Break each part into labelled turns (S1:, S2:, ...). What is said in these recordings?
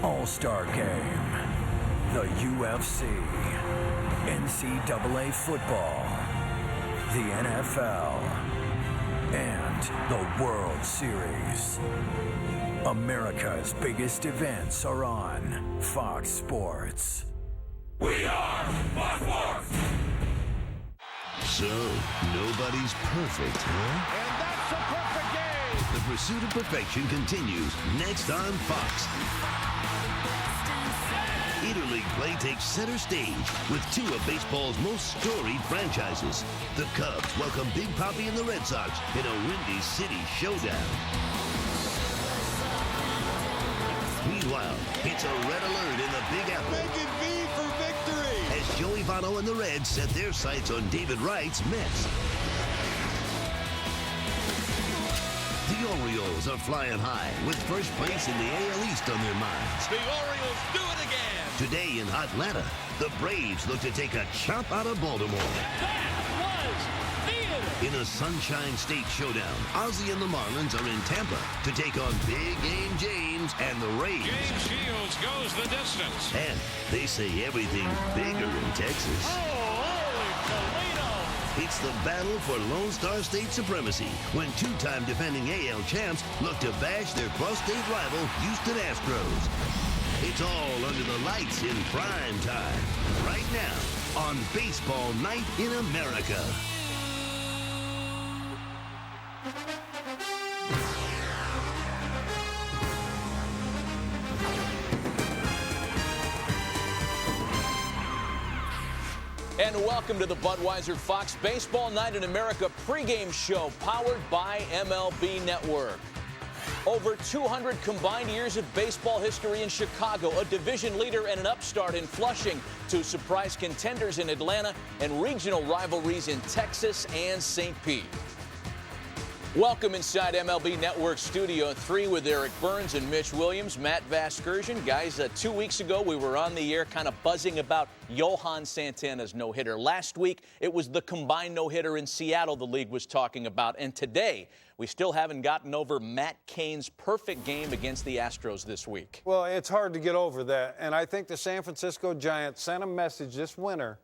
S1: All-Star Game, the UFC, NCAA football, the NFL, and the World Series. America's biggest events are on Fox Sports.
S2: We are Fox Sports!
S3: So, nobody's perfect, huh?
S2: And that's a perfect game!
S3: The pursuit of perfection continues next on Fox. Interleague play takes center stage with two of baseball's most storied franchises. The Cubs welcome Big Papi and the Red Sox in a Windy City showdown. Meanwhile, it's a red alert in the Big Apple.
S2: Make it V for victory!
S3: As Joey Votto and the Reds set their sights on David Wright's Mets. The Orioles are flying high with first place in the AL East on their minds.
S2: The Orioles do it again!
S3: Today in Atlanta, the Braves look to take a chop out of Baltimore.
S2: That was theater!
S3: In a Sunshine State showdown, Ozzie and the Marlins are in Tampa to take on Big Game James and the Rays.
S2: James Shields goes the distance.
S3: And they say everything's bigger in Texas.
S2: Holy Toledo!
S3: It's the battle for Lone Star State supremacy when two-time defending AL champs look to bash their cross-state rival Houston Astros. It's all under the lights in prime time, right now on Baseball Night in America.
S4: And welcome to the Budweiser Fox Baseball Night in America pregame show powered by MLB Network. Over 200 combined years of baseball history in Chicago, a division leader and an upstart in Flushing, to surprise contenders in Atlanta and regional rivalries in Texas and St. Pete. Welcome inside MLB Network Studio 3 with Eric Burns and Mitch Williams, Matt Vasgersian. Guys, 2 weeks ago we were on the air kind of buzzing about Johan Santana's no-hitter. Last week it was the combined no-hitter in Seattle the league was talking about. And today we still haven't gotten over Matt Cain's perfect game against the Astros this week.
S5: Well, it's hard to get over that. And I think the San Francisco Giants sent a message this winter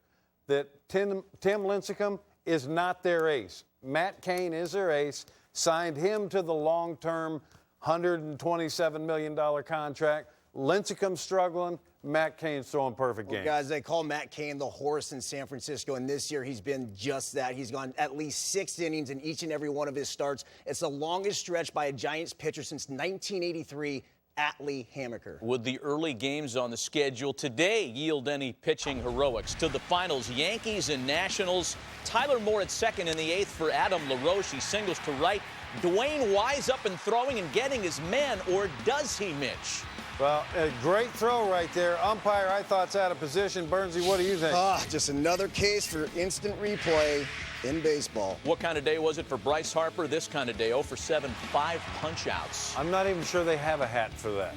S5: that Tim Lincecum is not their ace. Matt Cain is their ace. Signed him to the long-term $127 million contract. Lincecum's struggling. Matt Cain's throwing perfect games.
S6: Guys, they call Matt Cain the horse in San Francisco, and this year he's been just that. He's gone at least 6 innings in each and every one of his starts. It's the longest stretch by a Giants pitcher since 1983. Atlee Hammaker.
S4: Would the early games on the schedule today yield any pitching heroics? To the finals, Yankees and Nationals. Tyler Moore at second in the 8th for Adam LaRoche. He singles to right. Dwayne Wise up and throwing and getting his man, or does he, Mitch?
S5: Well, a great throw right there. Umpire, I thought's out of position. Burnsy, what do you think?
S6: Just another case for instant replay in baseball.
S4: What kind of day was it for Bryce Harper? This kind of day, 0 for 7, 5 punch-outs.
S5: I'm not even sure they have a hat for that.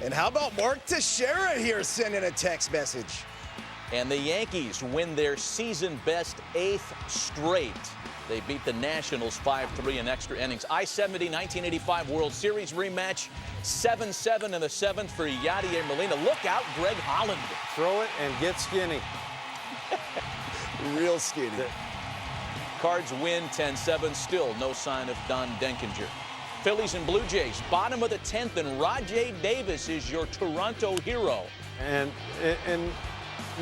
S6: And how about Mark Teixeira here sending a text message?
S4: And the Yankees win their season-best 8th straight. They beat the Nationals 5-3 in extra innings. I-70 1985 World Series rematch, 7-7 in the 7th for Yadier Molina. Look out, Greg Holland.
S5: Throw it and get skinny.
S6: Real skinny.
S4: Cards win 10-7. Still no sign of Don Denkinger. Phillies and Blue Jays, bottom of the 10th, and Rajay Davis is your Toronto hero.
S5: And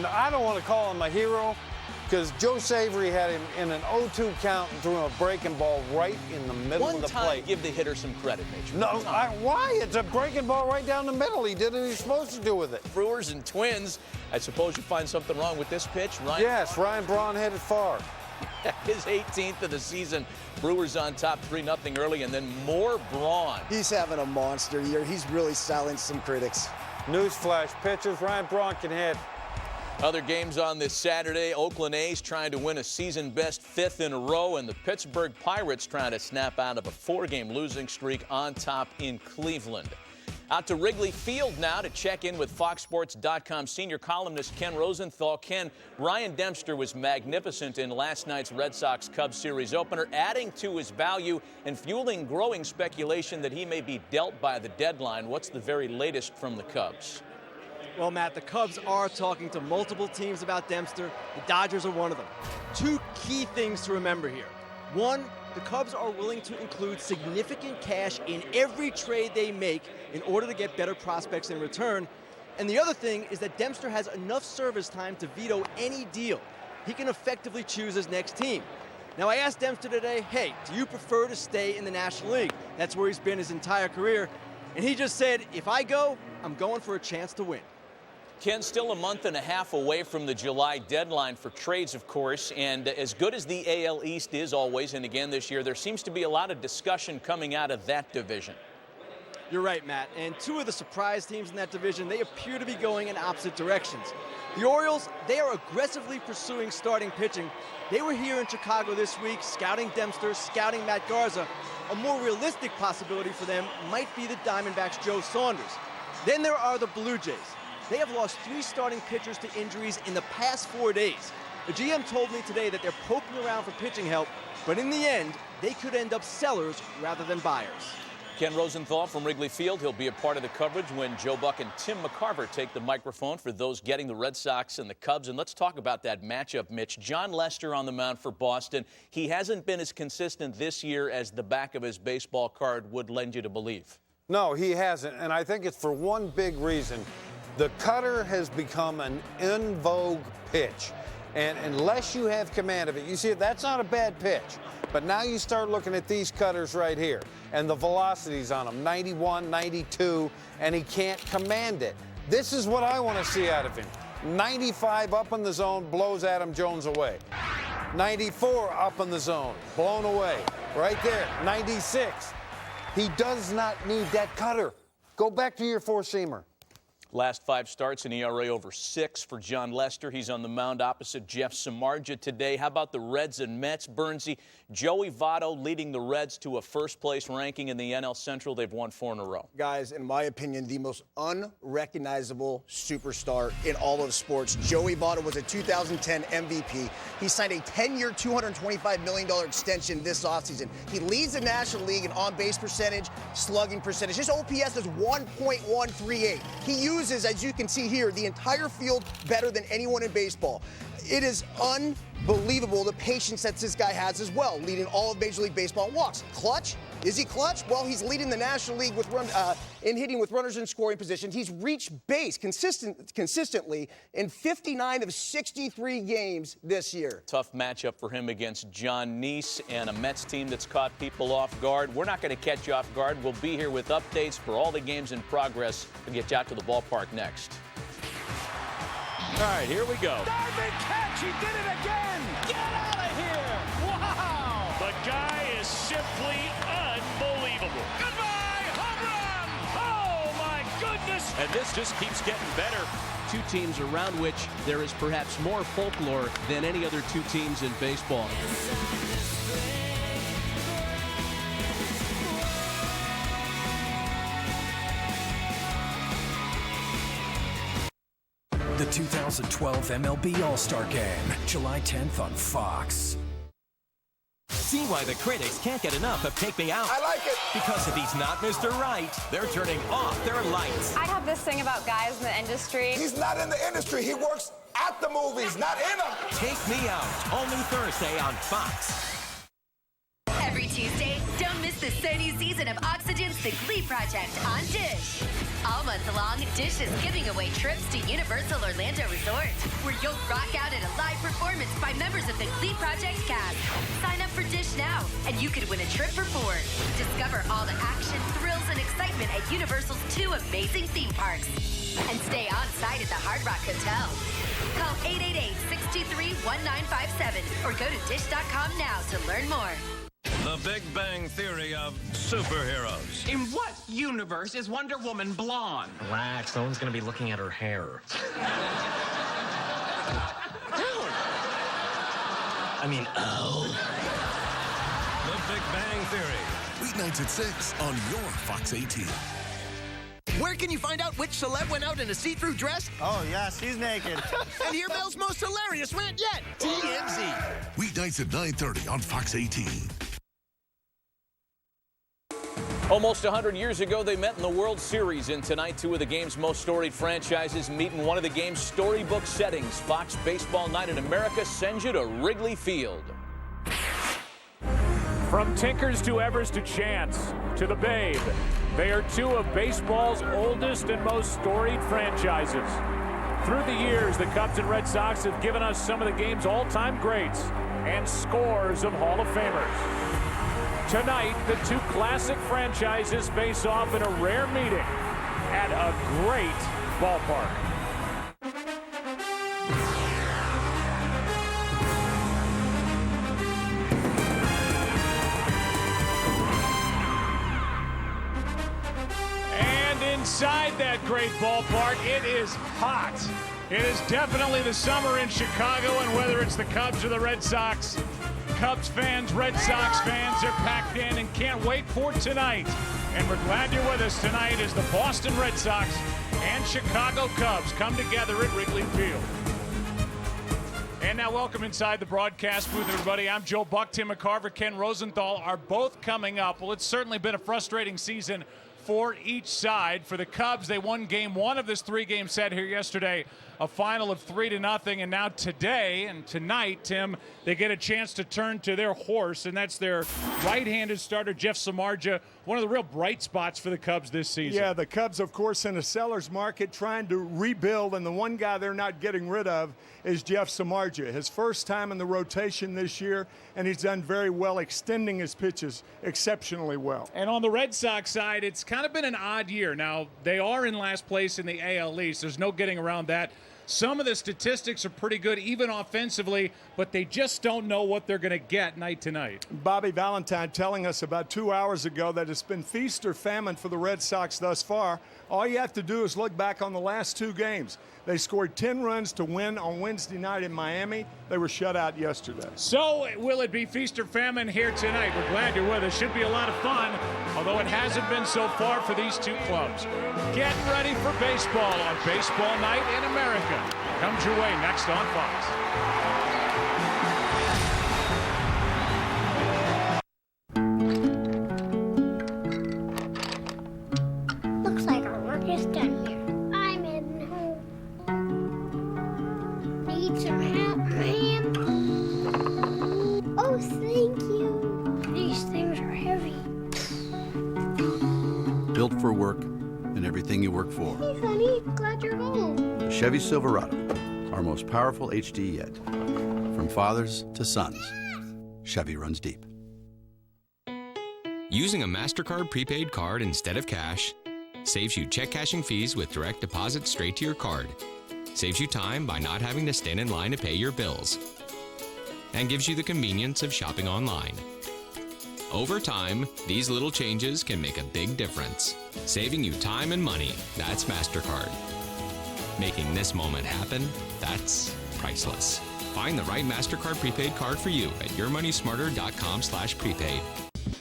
S5: I don't want to call him a hero because Joe Savory had him in an 0-2 count and threw him a breaking ball right in the middle of the plate.
S4: One time, give the hitter some credit, Mitch.
S5: No, why? It's a breaking ball right down the middle. He did what he's supposed to do with it.
S4: Brewers and Twins. I suppose you find something wrong with this pitch, Ryan?
S5: Yes, Ryan Braun headed far.
S4: His 18th of the season. Brewers on top 3-0 early, and then more Braun.
S6: He's having a monster year. He's really silenced some critics.
S5: Newsflash, pitchers, Ryan Braun can hit.
S4: Other games on this Saturday, Oakland A's trying to win a season-best 5th in a row, and the Pittsburgh Pirates trying to snap out of a 4-game losing streak on top in Cleveland. Out to Wrigley Field now to check in with FoxSports.com senior columnist Ken Rosenthal. Ken, Ryan Dempster was magnificent in last night's Red Sox-Cubs series opener, adding to his value and fueling growing speculation that he may be dealt by the deadline. What's the very latest from the Cubs?
S7: Well, Matt, the Cubs are talking to multiple teams about Dempster. The Dodgers are one of them. Two key things to remember here. One, the Cubs are willing to include significant cash in every trade they make in order to get better prospects in return. And the other thing is that Dempster has enough service time to veto any deal. He can effectively choose his next team. Now, I asked Dempster today, hey, do you prefer to stay in the National League? That's where he's been his entire career. And he just said, if I go, I'm going for a chance to win.
S4: Ken, still a month and a half away from the July deadline for trades, of course, and as good as the AL East is always, and again this year, there seems to be a lot of discussion coming out of that division.
S7: You're right, Matt, and two of the surprise teams in that division, they appear to be going in opposite directions. The Orioles, they are aggressively pursuing starting pitching. They were here in Chicago this week, scouting Dempster, scouting Matt Garza. A more realistic possibility for them might be the Diamondbacks' Joe Saunders. Then there are the Blue Jays. They have lost 3 starting pitchers to injuries in the past 4 days. The GM told me today that they're poking around for pitching help, but in the end, they could end up sellers rather than buyers.
S4: Ken Rosenthal from Wrigley Field. He'll be a part of the coverage when Joe Buck and Tim McCarver take the microphone for those getting the Red Sox and the Cubs. And let's talk about that matchup, Mitch. John Lester on the mound for Boston. He hasn't been as consistent this year as the back of his baseball card would lend you to believe.
S5: No, he hasn't, and I think it's for one big reason. The cutter has become an in vogue pitch. And unless you have command of it, you see, that's not a bad pitch. But now you start looking at these cutters right here and the velocities on them, 91, 92, and he can't command it. This is what I want to see out of him. 95 up in the zone, blows Adam Jones away. 94 up in the zone, blown away. Right there, 96. He does not need that cutter. Go back to your four-seamer.
S4: Last 5 starts, an ERA over 6 for John Lester. He's on the mound opposite Jeff Samardzija today. How about the Reds and Mets, Bernsey? Joey Votto leading the Reds to a first-place ranking in the NL Central. They've won 4 in a row.
S6: Guys, in my opinion, the most unrecognizable superstar in all of sports. Joey Votto was a 2010 MVP. He signed a 10-year, $225 million extension this offseason. He leads the National League in on-base percentage, slugging percentage. His OPS is 1.138. He uses, as you can see here, the entire field better than anyone in baseball. It is unbelievable the patience that this guy has as well, leading all of Major League Baseball in walks. Clutch? Is he clutch? Well, he's leading the National League with in hitting with runners in scoring positions. He's reached base consistently in 59 of 63 games this year.
S4: Tough matchup for him against John Neese and a Mets team that's caught people off guard. We're not going to catch you off guard. We'll be here with updates for all the games in progress. We'll get you out to the ballpark next.
S2: All right, here we go. Diving catch, he did it again. Get out of here. Wow. The guy is simply unbelievable. Goodbye, home run. Oh, my goodness.
S8: And this just keeps getting better. 2 teams around which there is perhaps more folklore than any other 2 teams in baseball.
S1: The 2012 MLB All-Star Game, July 10th on Fox.
S9: See why the critics can't get enough of Take Me Out.
S10: I like it.
S9: Because if he's not Mr. Right, they're turning off their lights.
S11: I have this thing about guys in the industry.
S10: He's not in the industry. He works at the movies, not in them.
S9: Take Me Out, only Thursday on Fox.
S12: Every Tuesday, don't miss the Sony season of Oxygen's The Glee Project on Dish. All month long, Dish is giving away trips to Universal Orlando Resort, where you'll rock out at a live performance by members of the Glee Project cast. Sign up for Dish now, and you could win a trip for 4. Discover all the action, thrills, and excitement at Universal's 2 amazing theme parks. And stay on site at the Hard Rock Hotel. Call 888-623-1957 or go to Dish.com now to learn more.
S2: The Big Bang Theory of superheroes.
S13: In what universe is Wonder Woman blonde?
S14: Relax, no one's gonna be looking at her hair.
S2: The Big Bang Theory.
S15: Weeknights at 6 on your Fox 18. Where can you find out which celeb went out in a see-through dress?
S16: Oh, yeah, she's naked.
S15: And hear Mel's most hilarious rant yet, TMZ.
S17: Weeknights at 9:30 on Fox 18.
S4: Almost 100 years ago, they met in the World Series, and tonight, two of the game's most storied franchises meet in one of the game's storybook settings. Fox Baseball Night in America sends you to Wrigley Field.
S18: From Tinkers to Evers to Chance to the Babe, they are two of baseball's oldest and most storied franchises. Through the years, the Cubs and Red Sox have given us some of the game's all-time greats and scores of Hall of Famers. Tonight, the two classic franchises face off in a rare meeting at a great ballpark. And inside that great ballpark, it is hot. It is definitely the summer in Chicago, and whether it's the Cubs or the Red Sox, Cubs fans, Red Sox fans, they're packed in and can't wait for tonight. And we're glad you're with us tonight as the Boston Red Sox and Chicago Cubs come together at Wrigley Field. And now welcome inside the broadcast booth, everybody. I'm Joe Buck. Tim McCarver, Ken Rosenthal are both coming up. Well, it's certainly been a frustrating season for each side. For the Cubs, they won game one of this three-game set here yesterday, a final of 3-0, and now today and tonight, Tim, they get a chance to turn to their horse, and that's their right-handed starter, Jeff Samardzija, one of the real bright spots for the Cubs this season.
S19: Yeah, the Cubs, of course, in a seller's market trying to rebuild, and the one guy they're not getting rid of is Jeff Samardzija. His first time in the rotation this year, and he's done very well, extending his pitches exceptionally well.
S18: And on the Red Sox side, it's kind of been an odd year. Now, they are in last place in the AL East. There's no getting around that. Some of the statistics are pretty good, even offensively, but they just don't know what they're going to get night to night.
S19: Bobby Valentine telling us about 2 hours ago that it's been feast or famine for the Red Sox thus far. All you have to do is look back on the last two games. They scored 10 runs to win on Wednesday night in Miami. They were shut out yesterday.
S18: So will it be feast or famine here tonight? We're glad you're with us. Should be a lot of fun, although it hasn't been so far for these two clubs. Getting ready for baseball on Baseball Night in America. Comes your way next on Fox.
S20: Looks like our work is done here. I'm heading home. Need some help, ma'am? Oh, thank you. These things are heavy.
S21: Built for work and everything you work for.
S20: Hey, honey, glad you're home.
S21: The Chevy Silverado, our most powerful HD yet. From fathers to sons, Chevy runs deep.
S22: Using a MasterCard prepaid card instead of cash saves you check cashing fees with direct deposit straight to your card. Saves you time by not having to stand in line to pay your bills. And gives you the convenience of shopping online. Over time, these little changes can make a big difference. Saving you time and money, that's MasterCard. Making this moment happen, that's priceless. Find the right MasterCard prepaid card for you at yourmoneysmarter.com/prepaid.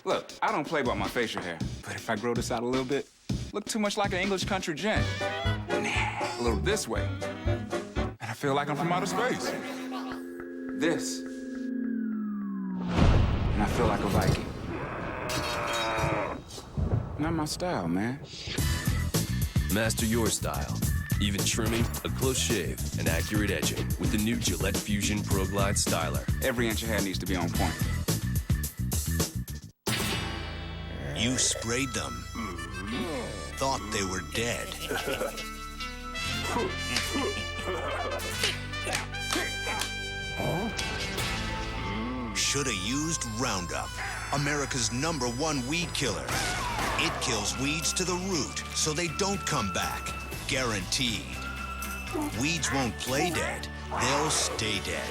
S23: Look, I don't play by my facial hair, but if I grow this out a little bit, look too much like an English country gent. Nah, a little this way, and I feel like I'm from outer space. This, and I feel like a Viking. Not my style, man.
S24: Master your style. Even trimming, a close shave, and accurate edging with the new Gillette Fusion Pro Glide Styler.
S23: Every inch of hair needs to be on point.
S25: You sprayed them. Thought they were dead. Shoulda used Roundup, America's #1 weed killer. It kills weeds to the root, so they don't come back. Guaranteed. Weeds won't play dead, they'll stay dead.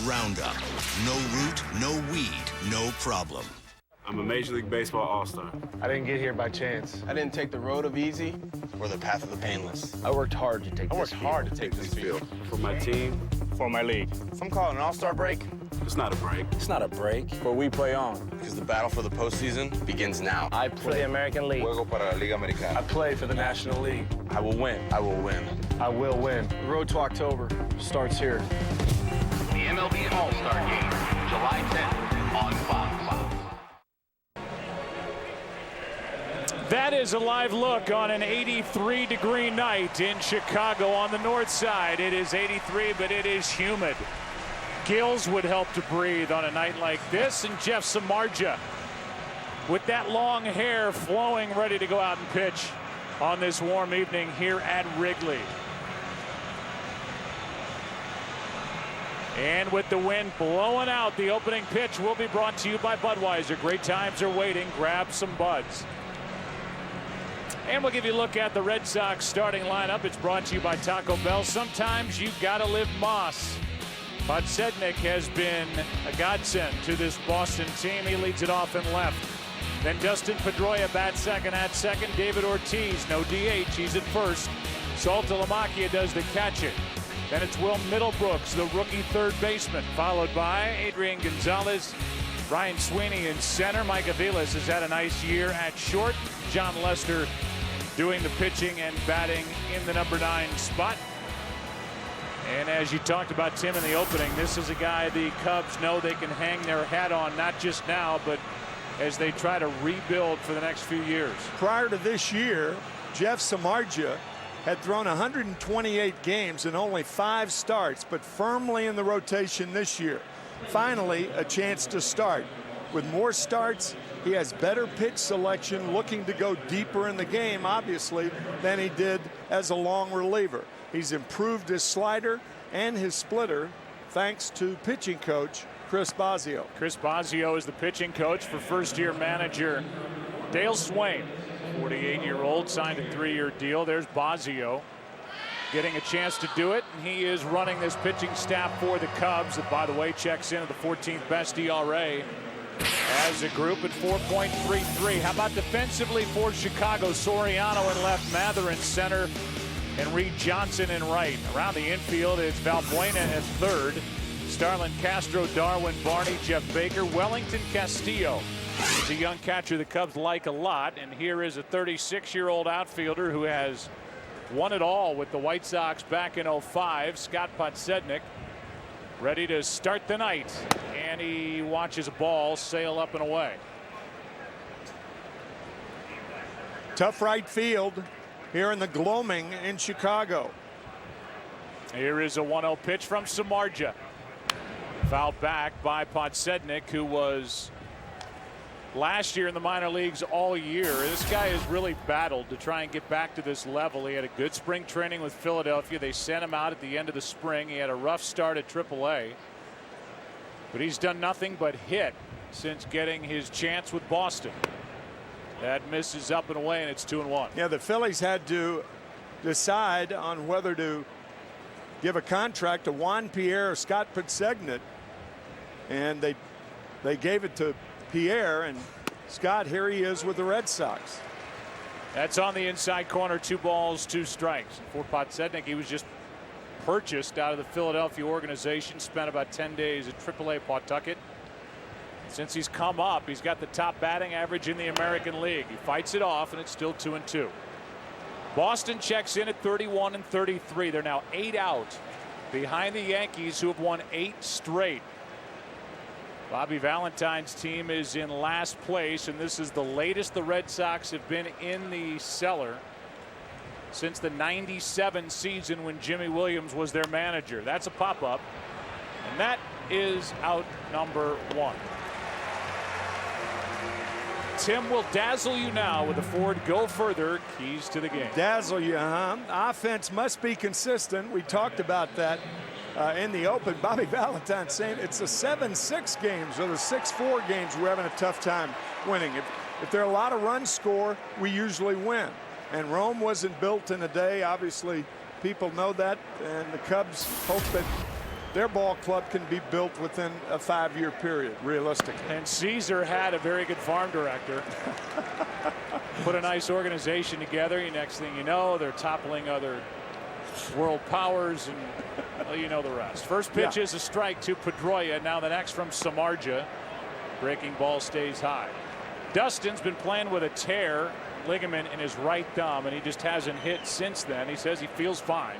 S25: Roundup. No root, no weed, no problem.
S26: I'm a Major League Baseball All-Star.
S27: I didn't get here by chance. I didn't take the road of easy or the path of the painless. I worked hard to take this field.
S26: For my team.
S27: For my league. Some call it an all-star break.
S26: It's not a break.
S27: It's not a break, but we play on. Because the battle for the postseason begins now. I play for the American League.
S26: Juego para la Liga Americana.
S27: I play for the National League. I will win. I will win. I will win. The road to October starts here.
S1: The MLB All-Star Game, July 10th on Fox.
S18: That is a live look on an 83-degree night in Chicago on the north side. It is 83, but it is humid. Gills would help to breathe on a night like this, and Jeff Samardzija with that long hair flowing, ready to go out and pitch on this warm evening here at Wrigley. And with the wind blowing out, the opening pitch will be brought to you by Budweiser. Great times are waiting. Grab some Buds. And we'll give you a look at the Red Sox starting lineup. It's brought to you by Taco Bell. Sometimes you've got to live Moss. Podsednik has been a godsend to this Boston team. He leads it off in left. Then Dustin Pedroia bats second. At second, David Ortiz, no DH. He's at first. Saltalamacchia does the catching. Then it's Will Middlebrooks, the rookie third baseman, followed by Adrian Gonzalez, Ryan Sweeney in center. Mike Aviles has had a nice year at short. John Lester doing the pitching and batting in the number 9 spot. And as you talked about, Tim, in the opening, this is a guy the Cubs know they can hang their hat on, not just now, but as they try to rebuild for the next few years.
S19: Prior to this year, Jeff Samardzija had thrown 128 games and only 5 starts, but firmly in the rotation this year. Finally, a chance to start. With more starts, he has better pitch selection, looking to go deeper in the game, obviously, than he did as a long reliever. He's improved his slider and his splitter thanks to pitching coach Chris Bosio.
S18: Chris Bosio is the pitching coach for first-year manager Dale Swain. 48-year-old, signed a 3-year deal. There's Bosio getting a chance to do it. And he is running this pitching staff for the Cubs that, by the way, checks in at the 14th best ERA as a group at 4.33. How about defensively for Chicago? Soriano in left, Mather in center, and Reed Johnson in right. Around the infield, it's Valbuena at third. Starlin Castro, Darwin Barney, Jeff Baker, Wellington Castillo. He's a young catcher the Cubs like a lot, and here is a 36-year-old outfielder who has won it all with the White Sox back in '05, Scott Podsednik, ready to start the night, and he watches a ball sail up and away.
S19: Tough right field here in the gloaming in Chicago.
S18: Here is a 1-0 pitch from Samardzija. Fouled back by Podsednik, who was last year in the minor leagues all year. This guy has really battled to try and get back to this level. He had a good spring training with Philadelphia. They sent him out at the end of the spring. He had a rough start at AAA, but he's done nothing but hit since getting his chance with Boston. That misses up and away, and it's 2-1.
S19: Yeah, the Phillies had to decide on whether to give a contract to Juan Pierre or Scott Podsednik, and they gave it to Pierre, and Scott, here he is with the Red Sox.
S18: That's on the inside corner. 2 balls, 2 strikes. For Podsednik, he was just purchased out of the Philadelphia organization, spent about 10 days at AAA Pawtucket. Since he's come up, he's got the top batting average in the American League. He fights it off, and it's still 2-2. Boston checks in at 31 and 33. They're now 8 out behind the Yankees, who have won 8 straight. Bobby Valentine's team is in last place, and this is the latest the Red Sox have been in the cellar since the '97 season when Jimmy Williams was their manager. That's a pop-up, and that is out number 1. Tim will dazzle you now with the Ford Go Further keys to the game.
S19: Dazzle you, huh? Offense must be consistent. We talked about that in the open. Bobby Valentine saying it's the 7-6 games or the 6-4 games we're having a tough time winning. If there are a lot of runs scored, we usually win. And Rome wasn't built in a day. Obviously, people know that, and the Cubs hope that their ball club can be built within a 5-year period, realistically.
S18: And Caesar had a very good farm director. Put a nice organization together. Next thing you know, they're toppling other world powers and Well, you know the rest. First pitch is a strike to Pedroia. Now the next from Samardzija. Breaking ball stays high. Dustin's been playing with a tear ligament in his right thumb, and he just hasn't hit since then. He says he feels fine.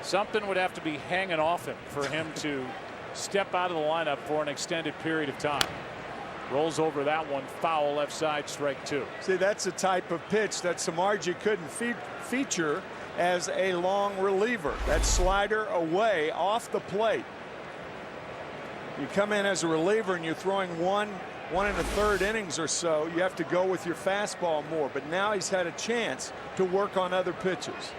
S18: Something would have to be hanging off him for him to step out of the lineup for an extended period of time. Rolls over that one, foul left side, strike 2.
S19: See, that's the type of pitch that Samardzija couldn't feature as a long reliever. That slider away off the plate. You come in as a reliever and you're throwing one and a third innings or so, you have to go with your fastball more. But now he's had a chance to work on other pitches.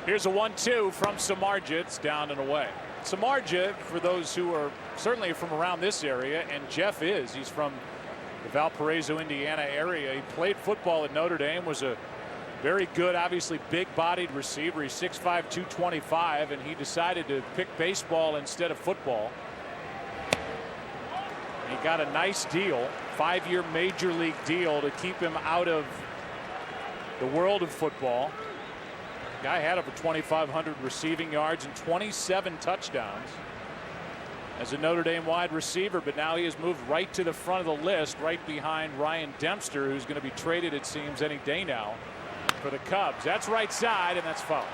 S18: Here's a 1-2 from Samardzija. It's down and away. Samardzija, for those who are certainly from around this area, and Jeff is, he's from the Valparaiso, Indiana area. He played football at Notre Dame, was a very good, obviously big-bodied receiver. He's 6'5", 225, and he decided to pick baseball instead of football. He got a nice deal, 5-year major league deal to keep him out of the world of football. Guy had over 2,500 receiving yards and 27 touchdowns as a Notre Dame wide receiver, but now he has moved right to the front of the list, right behind Ryan Dempster, who's going to be traded, it seems, any day now for the Cubs. That's right side, and that's foul.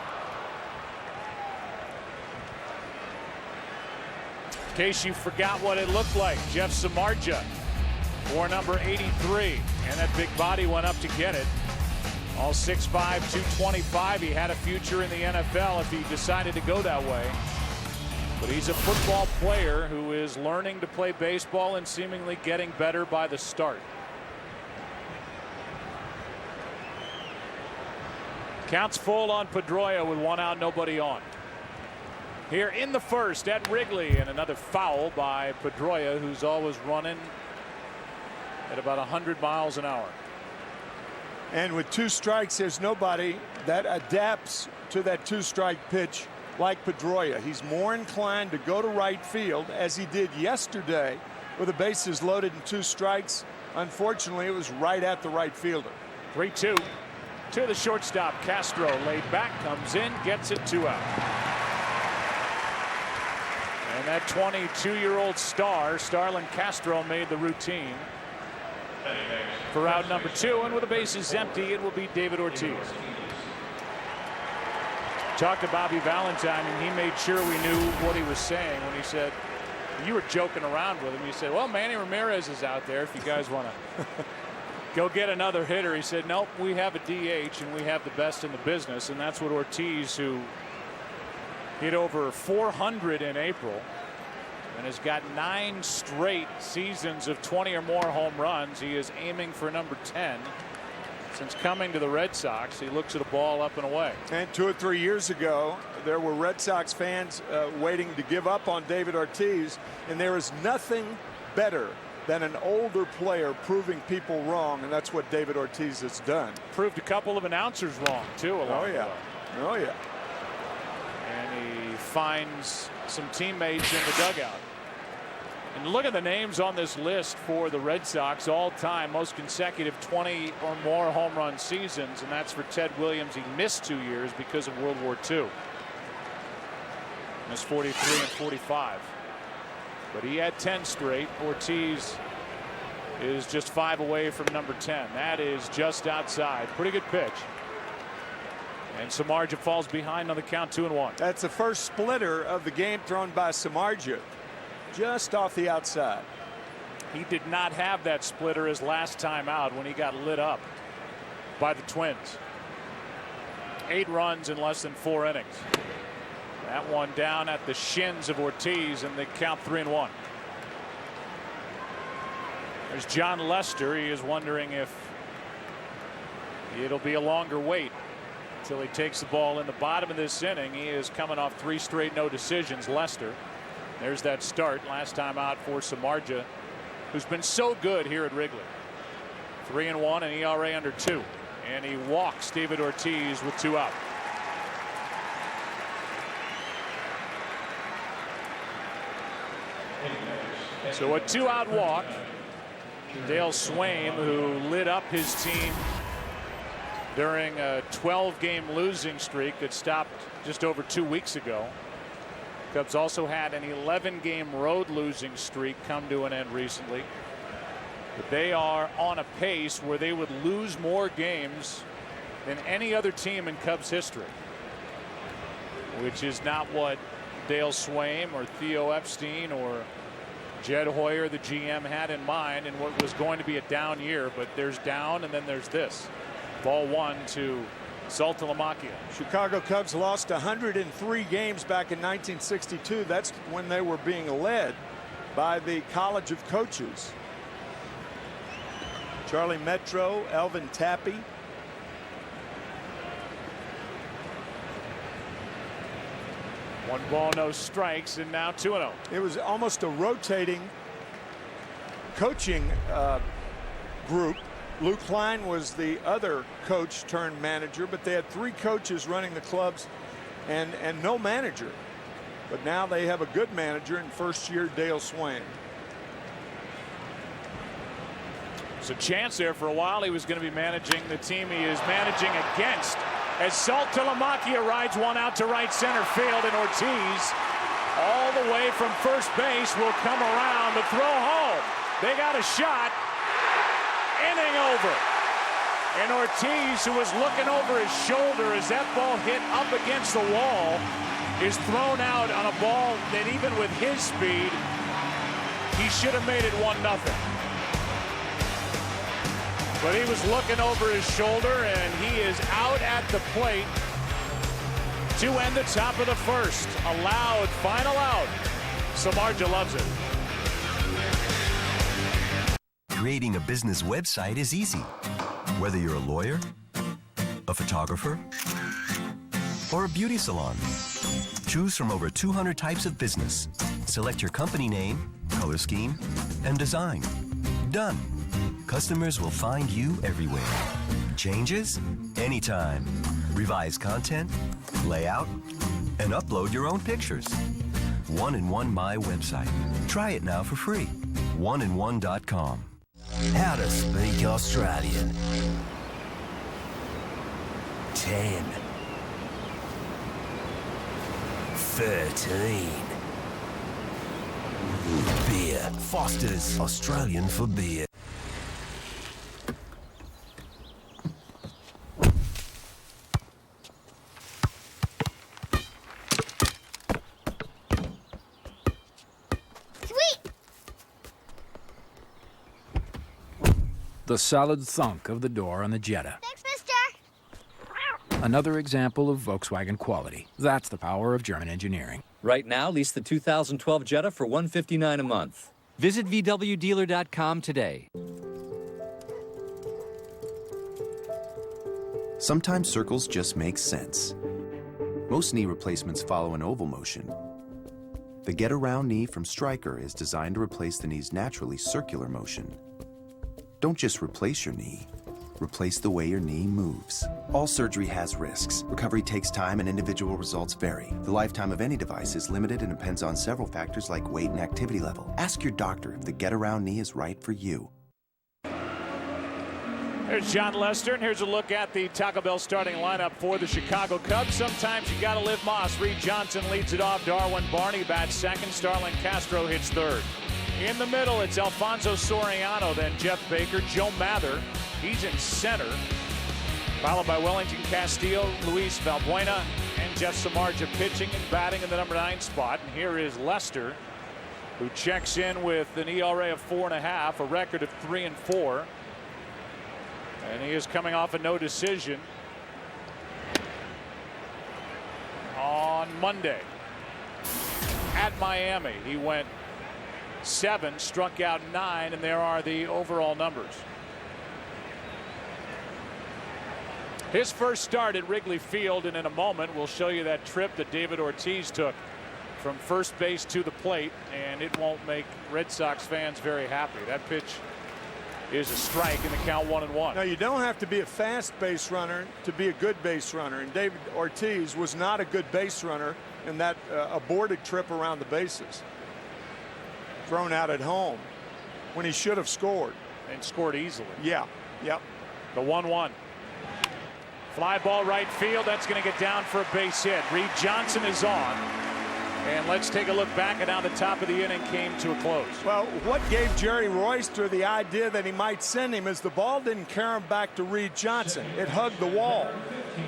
S18: In case you forgot what it looked like, Jeff Samardzija for number 83, and that big body went up to get it. All 6'5", 225. He had a future in the NFL if he decided to go that way. But he's a football player who is learning to play baseball and seemingly getting better by the start. Counts full on Pedroia with 1 out, nobody on. Here in the first at Wrigley, and another foul by Pedroia, who's always running at about 100 miles an hour.
S19: And with 2 strikes, there's nobody that adapts to that 2-strike pitch like Pedroia. He's more inclined to go to right field, as he did yesterday with the bases loaded and 2 strikes. Unfortunately, it was right at the right fielder.
S18: 3-2 to the shortstop. Castro laid back, comes in, gets it, 2 out. And that 22-year-old star, Starlin Castro, made the routine for out number 2, and with the bases empty, it will be David Ortiz. Talked to Bobby Valentine, and he made sure we knew what he was saying when he said, you were joking around with him. He said, well, Manny Ramirez is out there if you guys want to go get another hitter. He said, nope, we have a DH, and we have the best in the business, and that's what Ortiz, who hit over 400 in April, and has got 9 straight seasons of 20 or more home runs. He is aiming for number 10 since coming to the Red Sox. He looks at a ball up and away.
S19: And 2 or 3 years ago, there were Red Sox fans waiting to give up on David Ortiz, and there is nothing better than an older player proving people wrong, and that's what David Ortiz has done.
S18: Proved a couple of announcers wrong too along the way.
S19: Oh yeah.
S18: And he finds some teammates in the dugout. And look at the names on this list for the Red Sox all time, most consecutive 20 or more home run seasons, and that's for Ted Williams. He missed 2 years because of World War II. Missed 43 and 45. But he had 10 straight. Ortiz is just 5 away from number 10. That is just outside. Pretty good pitch. And Samardzija falls behind on the count, 2-1.
S19: That's the first splitter of the game thrown by Samardzija, just off the outside.
S18: He did not have that splitter his last time out when he got lit up by the Twins. 8 runs in less than 4 innings. That one down at the shins of Ortiz, and they count 3-1. There's John Lester. He is wondering if it'll be a longer wait until he takes the ball in the bottom of this inning. He is coming off 3 straight no decisions. Lester. There's that start last time out for Samardzija, who's been so good here at Wrigley. 3-1, an ERA under 2, and he walks David Ortiz with 2 out. So a 2-out walk. Dale Swaim, who lit up his team during a 12-game losing streak that stopped just over 2 weeks ago. Cubs also had an 11-game road losing streak come to an end recently. But they are on a pace where they would lose more games than any other team in Cubs history, which is not what Dale Swaim or Theo Epstein or Jed Hoyer, the GM, had in mind in what was going to be a down year. But there's down, and then there's this. Ball 1 to Saltalamacchia.
S19: Chicago Cubs lost 103 games back in 1962. That's when they were being led by the College of Coaches. Charlie Metro, Elvin Tappy.
S18: One ball, no strikes, and now 2-0.
S19: It was almost a rotating coaching group. Lou Klein was the other coach turned manager, but they had 3 coaches running the clubs and no manager. But now they have a good manager in first year Dale Swaim.
S18: There's a chance there for a while he was going to be managing the team he is managing against, as Saltalamacchia rides one out to right center field, and Ortiz all the way from first base will come around to throw home. They got a shot. Inning over. And Ortiz, who was looking over his shoulder as that ball hit up against the wall, is thrown out on a ball that even with his speed, he should have made it 1-0. But he was looking over his shoulder, and he is out at the plate to end the top of the first. A loud final out. Samardzija loves it.
S3: Creating a business website is easy. Whether you're a lawyer, a photographer, or a beauty salon, choose from over 200 types of business. Select your company name, color scheme, and design. Done. Customers will find you everywhere. Changes? Anytime. Revise content, layout, and upload your own pictures. 1-in-1 My Website. Try it now for free. 1-in-1.com.
S5: How to speak Australian. 10. 13. Beer. Foster's. Australian for beer.
S6: The solid thunk of the door on the Jetta.
S20: Thanks, mister.
S6: Another example of Volkswagen quality. That's the power of German engineering.
S7: Right now, lease the 2012 Jetta for $159 a month. Visit VWDealer.com today.
S8: Sometimes circles just make sense. Most knee replacements follow an oval motion. The Get Around knee from Stryker is designed to replace the knee's naturally circular motion. Don't just replace your knee. Replace the way your knee moves. All surgery has risks. Recovery takes time and individual results vary. The lifetime of any device is limited and depends on several factors like weight and activity level. Ask your doctor if the Get Around knee is right for you.
S18: There's John Lester, and here's a look at the Taco Bell starting lineup for the Chicago Cubs. Sometimes you gotta live Moss. Reed Johnson leads it off. Darwin Barney bats second. Starlin Castro hits third. In the middle, it's Alfonso Soriano, then Jeff Baker, Joe Mather. He's in center. Followed by Wellington Castillo, Luis Valbuena, and Jeff Samardzija pitching and batting in the number 9 spot. And here is Lester, who checks in with an ERA of 4.5, a record of 3-4. And he is coming off a no decision on Monday at Miami. He went 7, struck out 9, and there are the overall numbers. His first start at Wrigley Field, and in a moment we'll show you that trip that David Ortiz took from first base to the plate, and it won't make Red Sox fans very happy. That pitch is a strike in the count 1-1.
S19: Now, you don't have to be a fast base runner to be a good base runner, and David Ortiz was not a good base runner in that aborted trip around the bases. Thrown out at home when he should have scored.
S18: And scored easily.
S19: Yeah, yep.
S18: The 1-1. Fly ball right field. That's going to get down for a base hit. Reed Johnson is on. And let's take a look back at how the top of the inning came to a close.
S19: Well, what gave Jerry Royster the idea that he might send him is the ball didn't carry him back to Reed Johnson. It hugged the wall.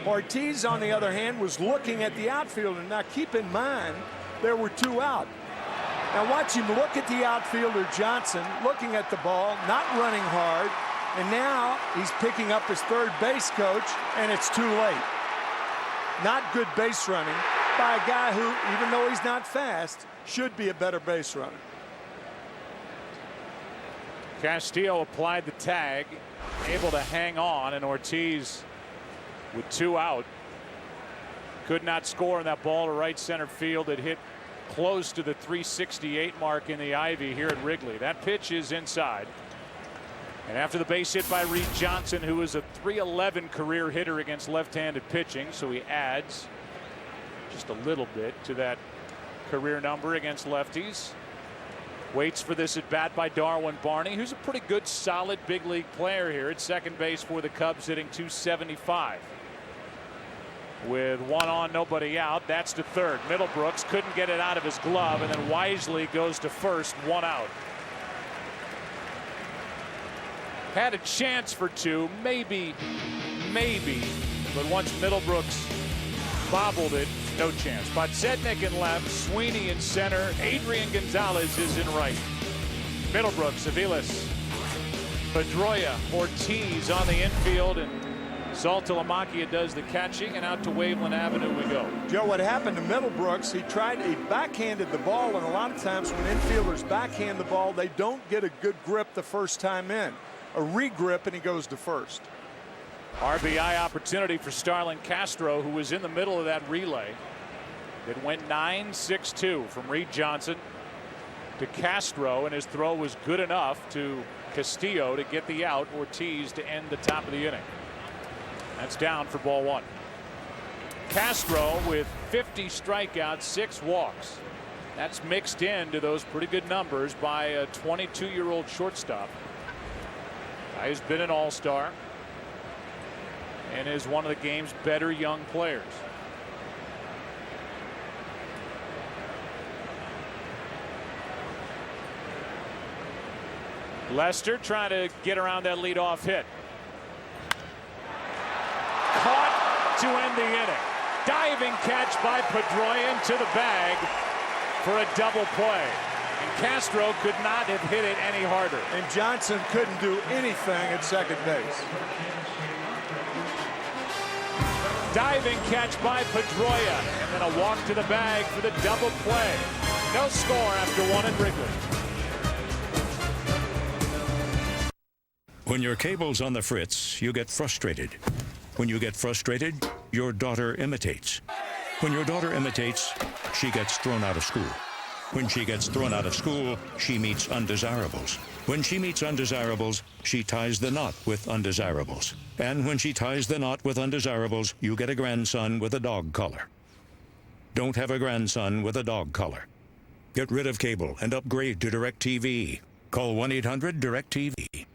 S19: Ortiz, on the other hand, was looking at the outfielder. Now, keep in mind, there were 2 out. Now, watch him look at the outfielder, Johnson, looking at the ball, not running hard, and now he's picking up his third base coach, and it's too late. Not good base running by a guy who, even though he's not fast, should be a better base runner.
S18: Castillo applied the tag, able to hang on, and Ortiz with 2 out could not score on that ball to right center field. It hit close to the 368 mark in the Ivy here at Wrigley. That pitch is inside. And after the base hit by Reed Johnson, who is a .311 career hitter against left-handed pitching, so he adds just a little bit to that career number against lefties. Waits for this at bat by Darwin Barney, who's a pretty good, solid big league player here at second base for the Cubs, hitting .275. With 1 on, nobody out, that's to third. Middlebrooks couldn't get it out of his glove, and then wisely goes to first, 1 out. Had a chance for 2, maybe, but once Middlebrooks bobbled it, no chance. Podsednik in left, Sweeney in center, Adrian Gonzalez is in right. Middlebrooks, Aviles, Pedroia, Ortiz on the infield, and Saltalamacchia does the catching, and out to Waveland Avenue we go.
S19: Joe, what happened to Middlebrooks, he backhanded the ball, and a lot of times when infielders backhand the ball, they don't get a good grip the first time in. A regrip, and he goes to first.
S18: RBI opportunity for Starlin Castro, who was in the middle of that relay. It went 9-6-2 from Reed Johnson to Castro, and his throw was good enough to Castillo to get the out. Ortiz to end the top of the inning. That's down for ball 1. Castro with 50 strikeouts, 6 walks. That's mixed into those pretty good numbers by a 22-year-old shortstop. He's been an all-star and is one of the game's better young players. Lester trying to get around that leadoff hit. Caught to end the inning. Diving catch by Pedroia to the bag for a double play. And Castro could not have hit it any harder.
S19: And Johnson couldn't do anything at second base.
S18: Diving catch by Pedroia, and then a walk to the bag for the double play. No score after 1 at Wrigley.
S9: When your cable's on the fritz, you get frustrated. When you get frustrated, your daughter imitates. When your daughter imitates, she gets thrown out of school. When she gets thrown out of school, she meets undesirables. When she meets undesirables, she ties the knot with undesirables. And when she ties the knot with undesirables, you get a grandson with a dog collar. Don't have a grandson with a dog collar. Get rid of cable and upgrade to DirecTV. Call 1-800-DirecTV.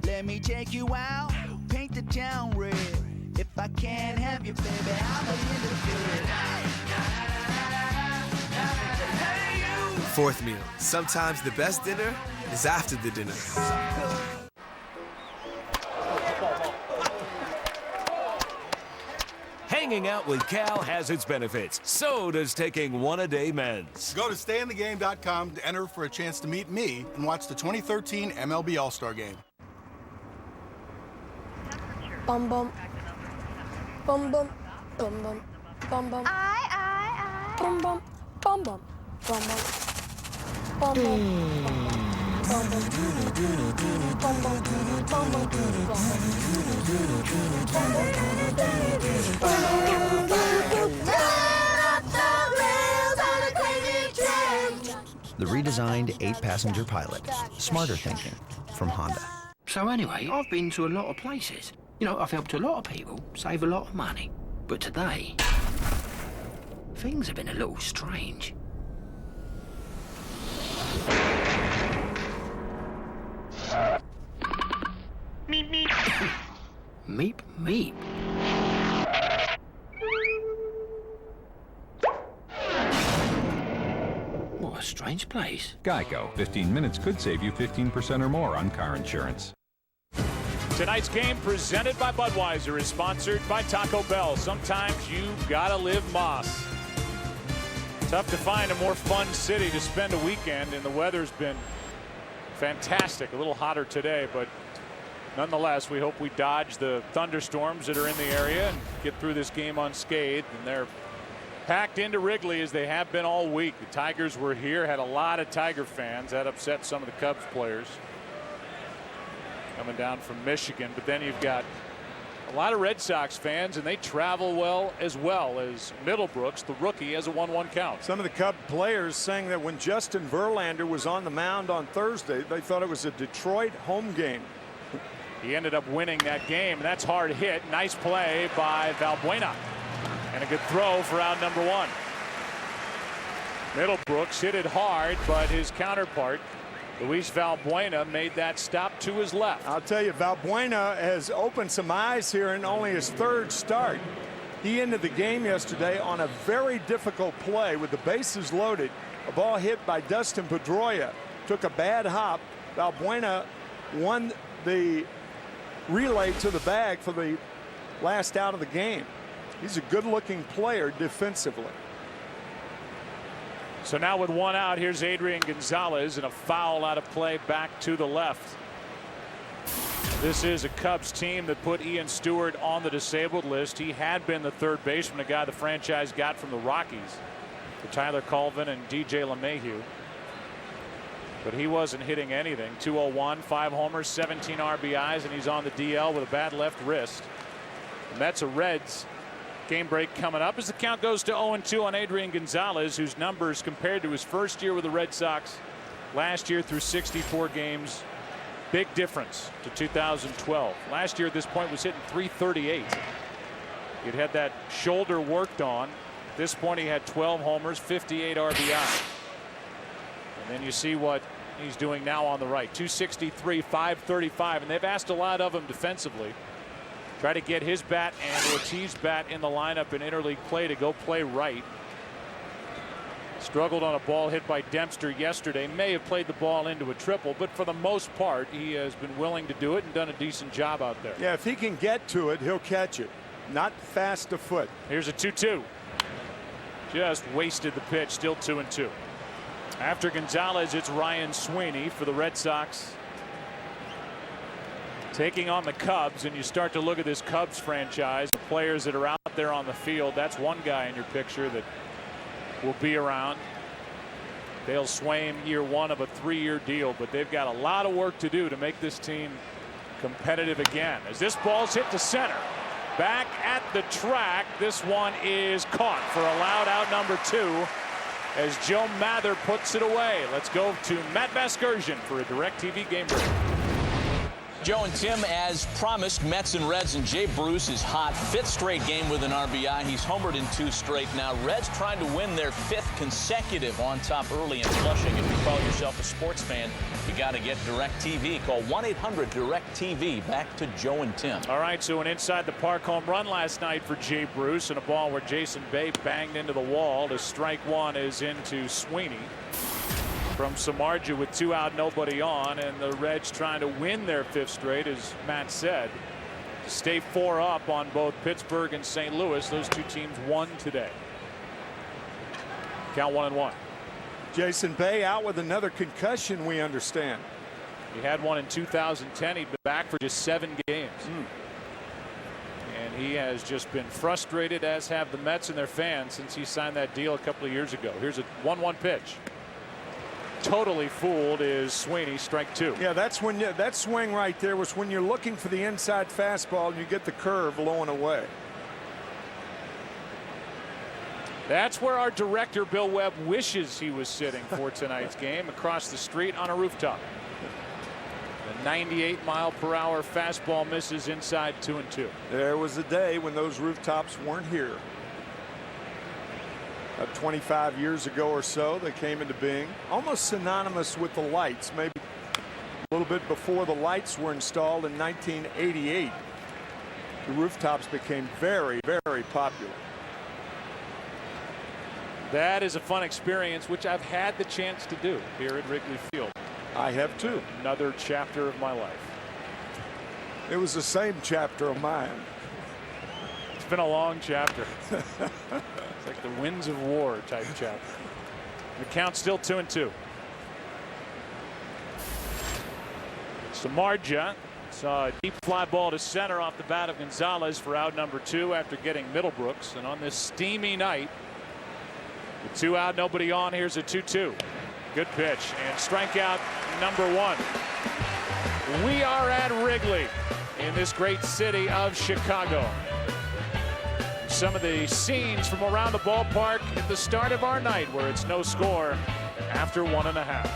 S10: Let me take you out, paint the town red. If I can't have you, baby, I'm a little
S11: Fourth meal. Sometimes the best dinner is after the dinner.
S12: Hanging out with Cal has its benefits. So does taking one-a-day meds.
S13: Go to stayinthegame.com to enter for a chance to meet me and watch the 2013 MLB All-Star Game.
S14: Bum bum. Bum bum. Bum bum. Bum bum.
S20: I.
S14: Bum bum. Bum bum. Bum bum. Bum bum. Bum bum. Bum
S16: The redesigned 8-passenger Pilot. Smarter thinking from Honda.
S28: So anyway, I've been to a lot of places. You know, I've helped a lot of people save a lot of money. But today, things have been a little strange. Meep, meep. Meep, meep. Strange place.
S2: Geico. 15 minutes could save you 15% or more on car insurance.
S18: Tonight's game, presented by Budweiser, is sponsored by Taco Bell. Sometimes you gotta live Moss. Tough to find a more fun city to spend a weekend, and the weather's been fantastic. A little hotter today, but nonetheless, we hope we dodge the thunderstorms that are in the area and get through this game unscathed. And they're packed into Wrigley as they have been all week. The Tigers were here, had a lot of Tiger fans. That upset some of the Cubs players coming down from Michigan. But then you've got a lot of Red Sox fans, and they travel well as Middlebrooks, the rookie, has a 1-1 count.
S19: Some of the Cub players saying that when Justin Verlander was on the mound on Thursday, they thought it was a Detroit home game.
S18: He ended up winning that game. That's hard hit. Nice play by Valbuena. And a good throw for out number 1. Middlebrooks hit it hard, but his counterpart, Luis Valbuena, made that stop to his left.
S19: I'll tell you, Valbuena has opened some eyes here in only his 3rd start. He ended the game yesterday on a very difficult play with the bases loaded. A ball hit by Dustin Pedroia. Took a bad hop. Valbuena won the relay to the bag for the last out of the game. He's a good-looking player defensively.
S18: So now with 1 out, here's Adrian Gonzalez, and a foul out of play back to the left. This is a Cubs team that put Ian Stewart on the disabled list. He had been the 3rd baseman, a guy the franchise got from the Rockies, for Tyler Colvin and DJ LeMahieu. But he wasn't hitting anything. 201, 5 homers, 17 RBIs, and he's on the DL with a bad left wrist. The Mets are Reds. Game break coming up as the count goes to 0-2 on Adrian Gonzalez, whose numbers compared to his first year with the Red Sox last year through 64 games, big difference to 2012. Last year at this point was hitting .338. He'd had that shoulder worked on. At this point he had 12 homers, 58 RBI. And then you see what he's doing now on the right. .263, .535, and they've asked a lot of him defensively. Try to get his bat and Ortiz's bat in the lineup in interleague play to go play right. Struggled on a ball hit by Dempster yesterday. May have played the ball into a triple, but for the most part he has been willing to do it and done a decent job out there.
S19: Yeah, if he can get to it, he'll catch it. Not fast a foot.
S18: Here's a 2-2. Just wasted the pitch. Still 2-2. After Gonzalez, it's Ryan Sweeney for the Red Sox, taking on the Cubs. And you start to look at this Cubs franchise, the players that are out there on the field. That's one guy in your picture that will be around. Dale Swaim, year 1 of a 3-year deal, but they've got a lot of work to do to make this team competitive again. As this ball's hit to center, back at the track, this one is caught for a loud out number 2 as Joe Mather puts it away. Let's go to Matt Vasgersian for a DirecTV game break.
S4: Joe and Tim, as promised, Mets and Reds, and Jay Bruce is hot. 5th straight game with an RBI. He's homered in 2 straight now. Reds trying to win their 5th consecutive, on top early in Flushing. If you call yourself a sports fan, you got to get DirecTV. Call 1-800-DirecTV. Back to Joe and Tim.
S18: All right, so an inside the park home run last night for Jay Bruce, and a ball where Jason Bay banged into the wall to strike 1 is into Sweeney from Samardzija with 2 out, nobody on, and the Reds trying to win their 5th straight, as Matt said, to stay 4 up on both Pittsburgh and St. Louis. Those 2 teams won today. Count 1-1.
S19: Jason Bay out with another concussion, we understand.
S18: He had one in 2010. He'd been back for just 7 games. And he has just been frustrated, as have the Mets and their fans, since he signed that deal a couple of years ago. Here's a 1-1 pitch. Totally fooled is Sweeney, strike 2.
S19: Yeah, that's when that swing right there was when you're looking for the inside fastball and you get the curve blowing away.
S18: That's where our director Bill Webb wishes he was sitting for tonight's game, across the street on a rooftop. The 98-mile-per-hour fastball misses inside 2-2.
S19: There was a day when those rooftops weren't here. 25 years ago or so, they came into being, almost synonymous with the lights, maybe a little bit before the lights were installed in 1988. The rooftops became very, very popular.
S18: That is a fun experience, which I've had the chance to do here at Wrigley Field.
S19: I have too.
S18: Another chapter of my life.
S19: It was the same chapter of mine.
S18: It's been a long chapter. It's like the winds of war type chapter. The count's still 2-2. Samardzija saw a deep fly ball to center off the bat of Gonzalez for out number 2 after getting Middlebrooks. And on this steamy night, with 2 out, nobody on, here's a 2-2. Good pitch and strikeout number 1. We are at Wrigley in this great city of Chicago. Some of the scenes from around the ballpark at the start of our night, where it's no score after 1.5.